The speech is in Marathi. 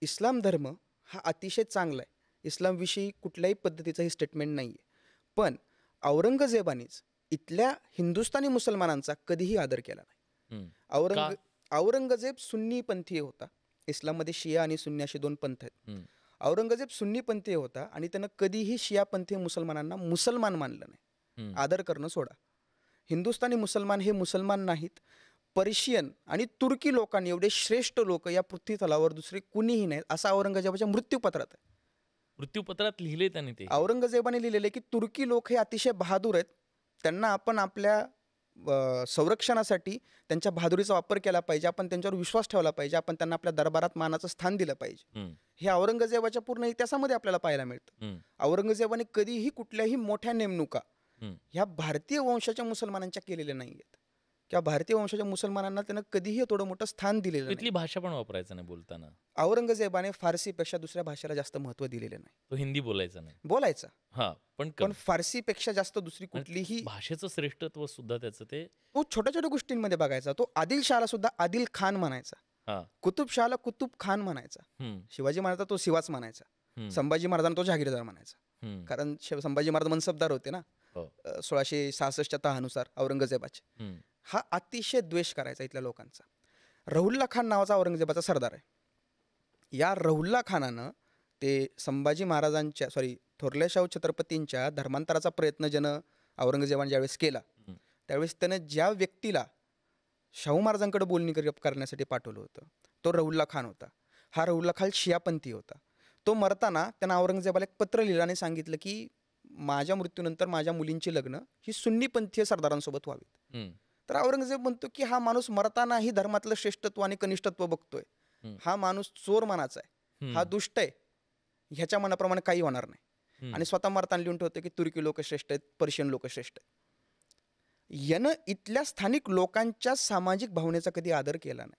इस्लाम धर्म हा अतिशय चांगला आहे. इस्लामविषयी कुठल्याही पद्धतीचं ही स्टेटमेंट नाही आहे. पण औरंगजेबानेच इथल्या हिंदुस्थानी मुसलमानांचा कधीही आदर केला नाही. हं. औरंग का? औरंगजेब सुन्नी पंथीय होता. इस्लाममध्ये शिया आणि सुन्नी असे दोन पंथ आहेत. हं. औरंगजेब सुन्नी पंथीय होता आणि त्यानं कधीही शिया पंथीय मुसलमानांना मुसलमान मानलं नाही. हं. आदर करणं सोडा. हिंदुस्थानी मुसलमान हे मुसलमान नाहीत. पर्शियन आणि तुर्की लोकांनी एवढे श्रेष्ठ लोक या पृथ्वीतलावर दुसरे कुणीही नाहीत असं औरंगजेबाच्या मृत्यूपत्रात आहे. मृत्यूपत्रात लिहिले त्यांनी ते. औरंगजेबाने लिहिलेलं आहे की तुर्की लोक हे अतिशय बहादूर आहेत. त्यांना आपण आपल्या संरक्षणासाठी त्यांच्या बहादुरीचा वापर केला पाहिजे. आपण त्यांच्यावर विश्वास ठेवला पाहिजे. आपण त्यांना आपल्या दरबारात मानाचं स्थान दिलं पाहिजे. हं. हे औरंगजेबाच्या पूर्ण इतिहासामध्ये आपल्याला पाहायला मिळतं. हं. औरंगजेबाने कधीही कुठल्याही मोठ्या नेमणुका हं. ह्या भारतीय वंशाच्या मुसलमानांच्या केलेल्या नाही आहेत किंवा भारतीय वंशाच्या मुसलमानांना त्यानं कधीही थोडं मोठं स्थान दिलेलं नाही. तिथली भाषा पण वापरायचं नाही बोलताना. औरंगजेबाने फारसीपेक्षा दुसऱ्या भाषेला जास्त महत्त्व दिलेलं नाही. तो हिंदी बोलायचा नाही. बोलायचा, हां, पण पण फारसीपेक्षा जास्त दुसरी कुठलीही भाषेचं श्रेष्ठत्व सुद्धा त्याचं ते. तो छोट्या छोट्या गोष्टींमध्ये बघायचा. तो आदिलशहाला सुद्धा आदिल खान म्हणायचा. हां. कुतुबशहाला कुतुब खान म्हणायचा. हं. शिवाजी महाराजांचा तो शिवाच म्हणायचा. हं. संभाजी महाराजांना तो जहागीरदार म्हणायचा. हं. कारण संभाजी महाराज मनसबदार होते ना हो. 1666च्या तहानुसार औरंगजेबाचे. हं. हा अतिशय द्वेष करायचा इथल्या लोकांचा. रहुल्ला खान नावाचा औरंगजेबाचा सरदार आहे. या रहुल्ला खानानं ते संभाजी महाराजांच्या थोरल्या शाहू छत्रपतींच्या धर्मांतराचा प्रयत्न ज्यानं औरंगजेबाने ज्यावेळेस केला त्यावेळेस त्यानं ज्या व्यक्तीला शाहू महाराजांकडे बोलणी करण्यासाठी पाठवलं होतं तो रहुल्ला खान होता. हा रहुल्ला खान शियापंथी होता. तो मरताना त्यानं औरंगजेबाला एक पत्र लिहिलं आणि सांगितलं की माझ्या मृत्यूनंतर माझ्या मुलींची लग्न ही सुन्नीपंथीय सरदारांसोबत व्हावीत. हं. तर औरंगजेब म्हणतो की हा माणूस मरतानाही धर्मातलं श्रेष्ठत्व आणि कनिष्ठत्व बघतोय. हा माणूस चोर मनाचा आहे, हा दुष्ट आहे, ह्याच्या मनाप्रमाणे काही होणार नाही. आणि स्वतः मरताना लिहून ठेवतो की तुर्की लोक श्रेष्ठ आहेत, पर्शियन लोक श्रेष्ठ आहेत. यानं इथल्या स्थानिक लोकांच्या सामाजिक भावनेचा कधी आदर केला नाही.